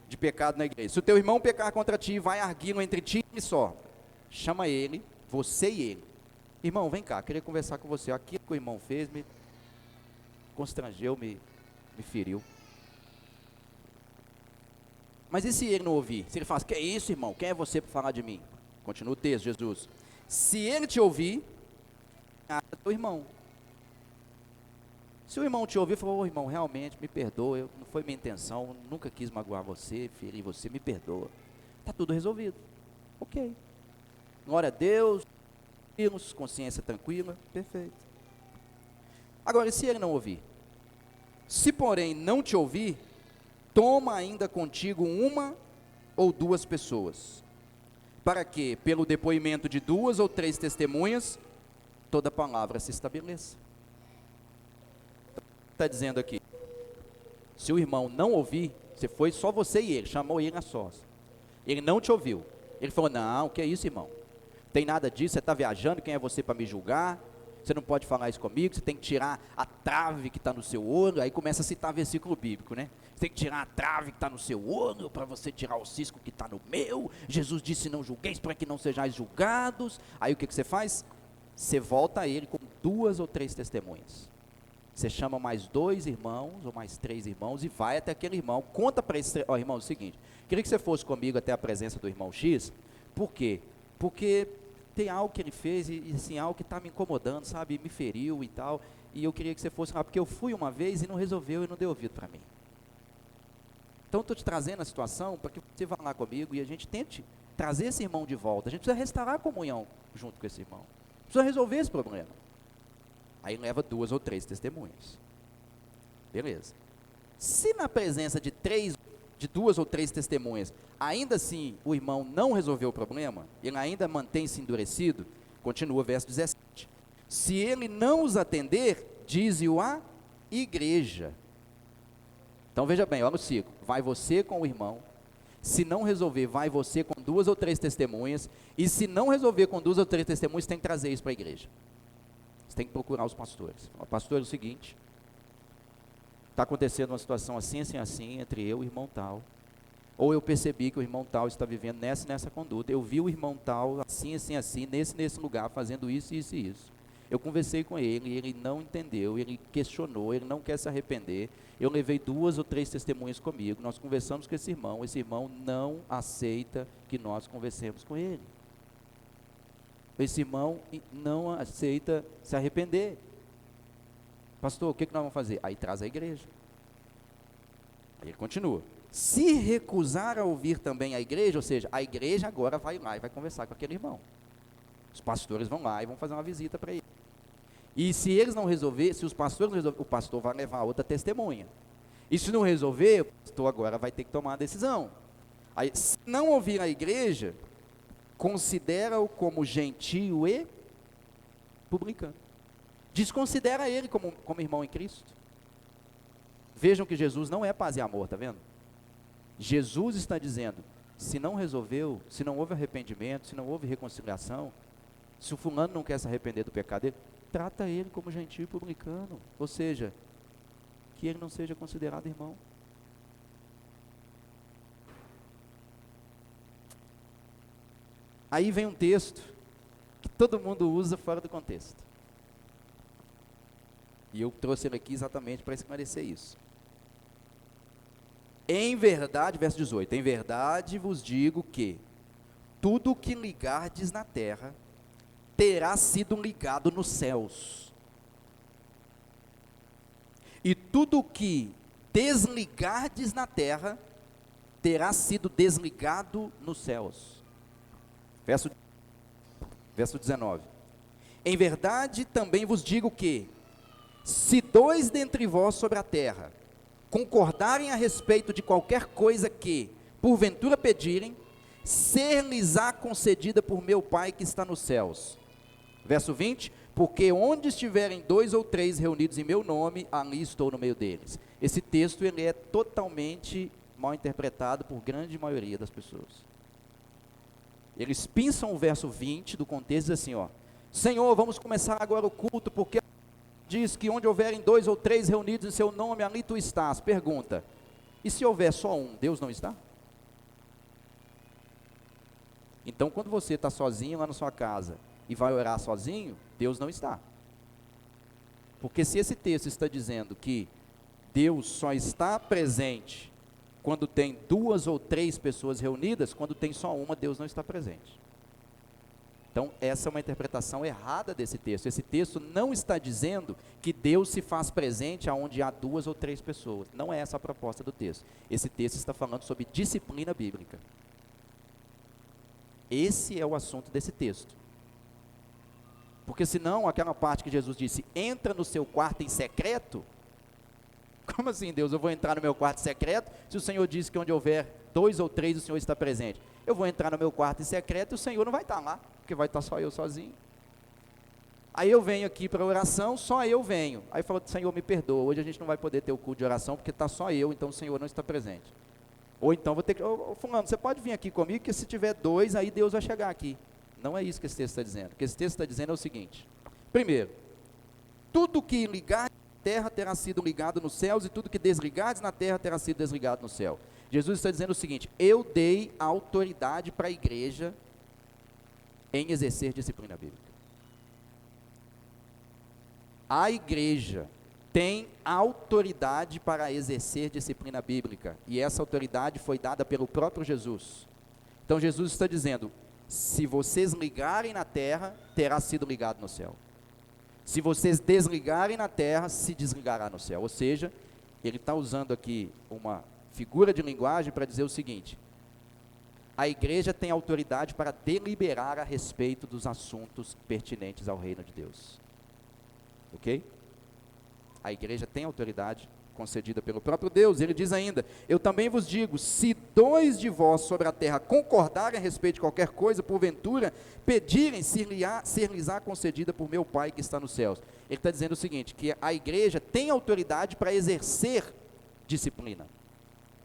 de pecado na igreja. Se o teu irmão pecar contra ti, vai arguí-lo entre ti e ele só. Chama ele, você e ele. Irmão, vem cá, queria conversar com você. Aquilo que o irmão fez me constrangeu, me feriu. Mas e se ele não ouvir? Se ele fala, que é isso, irmão? Quem é você para falar de mim? Continua o texto, Jesus. Se ele te ouvir, é teu irmão. Se o irmão te ouvir, falou, irmão, realmente, me perdoa, não foi minha intenção, nunca quis magoar você, ferir você, me perdoa. Está tudo resolvido. Ok. Glória a Deus, consciência tranquila, perfeito. Agora, e se ele não ouvir? Se, porém, não te ouvir, toma ainda contigo uma ou duas pessoas, para que, pelo depoimento de 2 ou 3 testemunhas, toda palavra se estabeleça. Está dizendo aqui, se o irmão não ouvir, se foi só você e ele, chamou ele a sós, ele não te ouviu, ele falou, não, que é isso, irmão, tem nada disso, você está viajando, quem é você para me julgar? Você não pode falar isso comigo, você tem que tirar a trave que está no seu olho. Aí começa a citar versículo bíblico, né? Você tem que tirar a trave que está no seu olho, para você tirar o cisco que está no meu. Jesus disse, não julgueis para que não sejais julgados. Aí o que você faz? Você volta a ele com 2 ou 3 testemunhas. Você chama mais 2 irmãos, ou mais 3 irmãos, e vai até aquele irmão, conta para esse, irmão, é o seguinte, queria que você fosse comigo até a presença do irmão X. Por quê? Porque tem algo que ele fez, e assim, algo que está me incomodando, sabe, me feriu e tal, e eu queria que você fosse lá, porque eu fui uma vez e não resolveu, e não deu ouvido para mim. Então, estou te trazendo a situação, para que você vá lá comigo, e a gente tente trazer esse irmão de volta, a gente precisa restaurar a comunhão junto com esse irmão, precisa resolver esse problema. Aí leva 2 ou 3 testemunhas, beleza. Se na presença de 2 ou 3 testemunhas, ainda assim o irmão não resolveu o problema, ele ainda mantém-se endurecido, continua o verso 17. Se ele não os atender, dize-o à igreja. Então veja bem, olha o ciclo, vai você com o irmão, se não resolver, vai você com 2 ou 3 testemunhas, e se não resolver com 2 ou 3 testemunhas, tem que trazer isso para a igreja. Você tem que procurar os pastores. O pastor, é o seguinte, está acontecendo uma situação assim, assim, assim, entre eu e o irmão tal, ou eu percebi que o irmão tal está vivendo nessa conduta, eu vi o irmão tal assim, assim, assim, nesse lugar, fazendo isso, isso e isso. Eu conversei com ele, ele não entendeu, ele questionou, ele não quer se arrepender, eu levei 2 ou 3 testemunhas comigo, nós conversamos com esse irmão não aceita que nós conversemos com ele. Esse irmão não aceita se arrepender. Pastor, o que nós vamos fazer? Aí traz a igreja. Aí ele continua. Se recusar a ouvir também a igreja, ou seja, a igreja agora vai lá e vai conversar com aquele irmão. Os pastores vão lá e vão fazer uma visita para ele. E se eles não resolver, se os pastores não resolver, o pastor vai levar outra testemunha. E se não resolver, o pastor agora vai ter que tomar a decisão. Aí, se não ouvir a igreja, considera-o como gentio e publicano. Desconsidera ele como irmão em Cristo. Vejam que Jesus não é paz e amor, está vendo? Jesus está dizendo, se não resolveu, se não houve arrependimento, se não houve reconciliação, se o fulano não quer se arrepender do pecado dele, trata ele como gentio e publicano, ou seja, que ele não seja considerado irmão. Aí vem um texto que todo mundo usa fora do contexto. E eu trouxe ele aqui exatamente para esclarecer isso. Em verdade, verso 18, em verdade vos digo que tudo o que ligardes na terra terá sido ligado nos céus. E tudo o que desligardes na terra terá sido desligado nos céus. Verso 19. Em verdade também vos digo que, se dois dentre vós sobre a terra concordarem a respeito de qualquer coisa que, porventura pedirem, ser-lhes-á concedida por meu Pai que está nos céus. Verso 20, porque onde estiverem 2 ou 3 reunidos em meu nome, ali estou no meio deles. Esse texto ele é totalmente mal interpretado por grande maioria das pessoas. Eles pinçam o verso 20 do contexto e dizem assim, ó, Senhor, vamos começar agora o culto, porque diz que onde houverem 2 ou 3 reunidos em seu nome, ali tu estás. Pergunta, e se houver só um, Deus não está? Então, quando você está sozinho lá na sua casa e vai orar sozinho, Deus não está. Porque se esse texto está dizendo que Deus só está presente quando tem 2 ou 3 pessoas reunidas, quando tem só uma, Deus não está presente. Então, essa é uma interpretação errada desse texto. Esse texto não está dizendo que Deus se faz presente aonde há 2 ou 3 pessoas. Não é essa a proposta do texto. Esse texto está falando sobre disciplina bíblica. Esse é o assunto desse texto. Porque senão, aquela parte que Jesus disse, entra no seu quarto em secreto. Como assim, Deus? Eu vou entrar no meu quarto secreto, se o Senhor disse que onde houver 2 ou 3, o Senhor está presente. Eu vou entrar no meu quarto em secreto e o Senhor não vai estar lá, porque vai estar só eu sozinho. Aí eu venho aqui para a oração, só eu venho. Aí falo, Senhor, me perdoa, hoje a gente não vai poder ter o culto de oração, porque está só eu, então o Senhor não está presente. Ou então vou ter que, fulano, você pode vir aqui comigo, que se tiver 2, aí Deus vai chegar aqui. Não é isso que esse texto está dizendo. O que esse texto está dizendo é o seguinte. Primeiro, tudo que ligar na terra terá sido ligado nos céus, e tudo que desligares na terra terá sido desligado no céu. Jesus está dizendo o seguinte, eu dei autoridade para a igreja em exercer disciplina bíblica. A igreja tem autoridade para exercer disciplina bíblica, e essa autoridade foi dada pelo próprio Jesus. Então Jesus está dizendo, se vocês ligarem na terra, terá sido ligado no céu. Se vocês desligarem na terra, se desligará no céu. Ou seja, ele está usando aqui uma figura de linguagem para dizer o seguinte, a igreja tem autoridade para deliberar a respeito dos assuntos pertinentes ao reino de Deus. Ok? A igreja tem autoridade concedida pelo próprio Deus. Ele diz ainda, eu também vos digo, se 2 de vós sobre a terra concordarem a respeito de qualquer coisa, porventura, pedirem, ser-lhes-á concedida por meu Pai que está nos céus. Ele está dizendo o seguinte, que a igreja tem autoridade para exercer disciplina,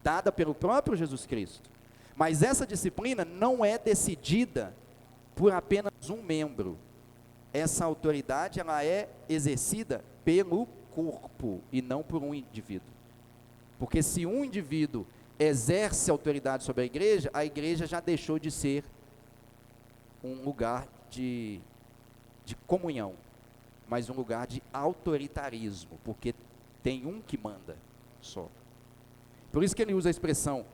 dada pelo próprio Jesus Cristo. Mas essa disciplina não é decidida por apenas um membro. Essa autoridade, ela é exercida pelo corpo e não por um indivíduo. Porque se um indivíduo exerce autoridade sobre a igreja já deixou de ser um lugar de comunhão, mas um lugar de autoritarismo, porque tem um que manda só. Por isso que ele usa a expressão,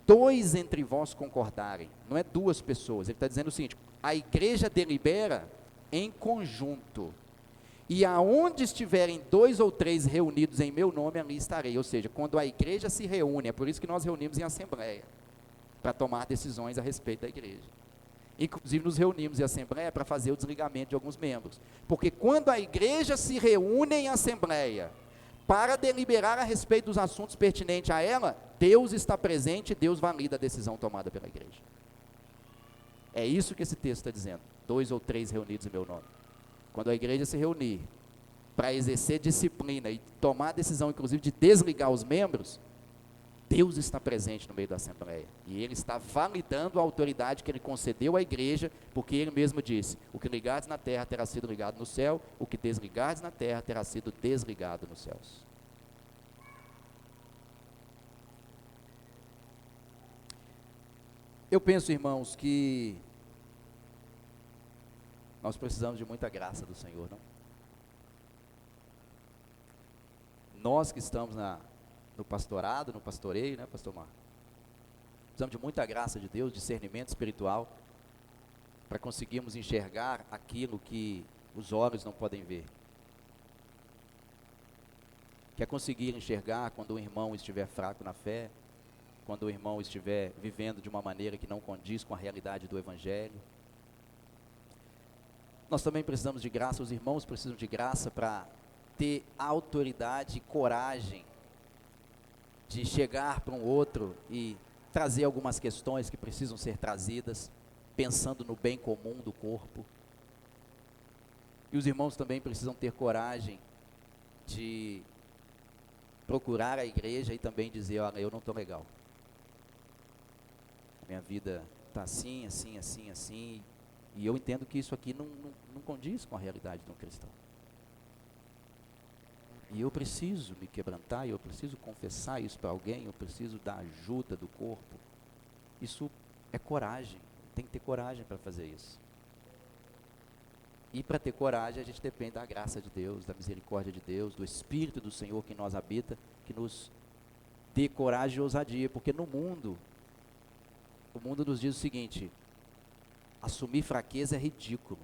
2 entre vós concordarem, não é 2 pessoas, ele está dizendo o seguinte, a igreja delibera em conjunto, e aonde estiverem 2 ou 3 reunidos em meu nome, ali estarei. Ou seja, quando a igreja se reúne, é por isso que nós reunimos em assembleia, para tomar decisões a respeito da igreja. Inclusive nos reunimos em assembleia para fazer o desligamento de alguns membros. Porque quando a igreja se reúne em assembleia, para deliberar a respeito dos assuntos pertinentes a ela, Deus está presente e Deus valida a decisão tomada pela igreja. É isso que esse texto está dizendo. 2 ou 3 reunidos em meu nome. Quando a igreja se reunir para exercer disciplina e tomar a decisão, inclusive, de desligar os membros, Deus está presente no meio da assembleia. E Ele está validando a autoridade que Ele concedeu à igreja, porque Ele mesmo disse, o que ligares na terra terá sido ligado no céu, o que desligares na terra terá sido desligado nos céus. Eu penso, irmãos, que Nós precisamos de muita graça do Senhor, não? Nós que estamos no pastorado, no pastoreio, né, pastor Marco? Precisamos de muita graça de Deus, discernimento espiritual, para conseguirmos enxergar aquilo que os olhos não podem ver. Que é conseguir enxergar quando o irmão estiver fraco na fé, quando o irmão estiver vivendo de uma maneira que não condiz com a realidade do Evangelho. Nós também precisamos de graça, os irmãos precisam de graça para ter autoridade e coragem de chegar para um outro e trazer algumas questões que precisam ser trazidas, pensando no bem comum do corpo. E os irmãos também precisam ter coragem de procurar a igreja e também dizer: olha, eu não estou legal. Minha vida está assim, assim, assim, assim, e eu entendo que isso aqui não condiz com a realidade de um cristão. E eu preciso me quebrantar, eu preciso confessar isso para alguém, eu preciso da ajuda do corpo. Isso é coragem, tem que ter coragem para fazer isso. E para ter coragem a gente depende da graça de Deus, da misericórdia de Deus, do Espírito do Senhor que em nós habita, que nos dê coragem e ousadia, porque no mundo, o mundo nos diz o seguinte: assumir fraqueza é ridículo.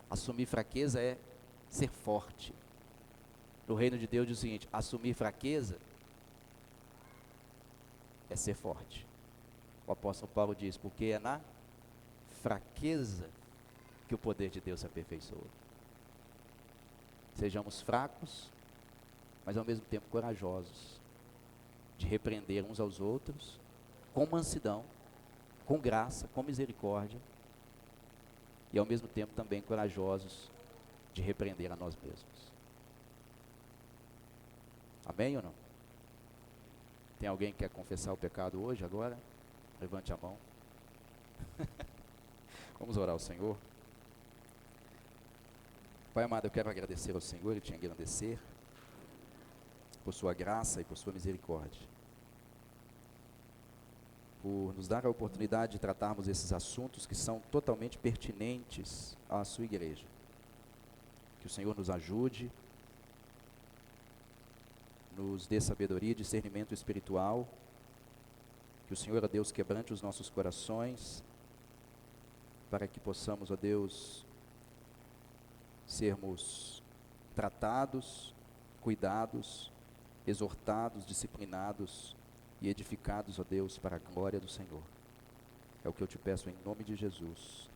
Assumir fraqueza é ser forte. No reino de Deus diz o seguinte: assumir fraqueza é ser forte. O apóstolo Paulo diz: porque é na fraqueza que o poder de Deus se aperfeiçoa. Sejamos fracos, mas ao mesmo tempo corajosos, de repreender uns aos outros, com mansidão, com graça, com misericórdia, e ao mesmo tempo também corajosos de repreender a nós mesmos. Amém ou não? Tem alguém que quer confessar o pecado hoje, agora? Levante a mão. Vamos orar ao Senhor. Pai amado, eu quero agradecer ao Senhor e te engrandecer por sua graça e por sua misericórdia, por nos dar a oportunidade de tratarmos esses assuntos que são totalmente pertinentes à sua igreja. Que o Senhor nos ajude, nos dê sabedoria e discernimento espiritual, que o Senhor, ó Deus, quebrante os nossos corações, para que possamos, ó Deus, sermos tratados, cuidados, exortados, disciplinados e edificados, ó Deus, para a glória do Senhor. É o que eu te peço em nome de Jesus.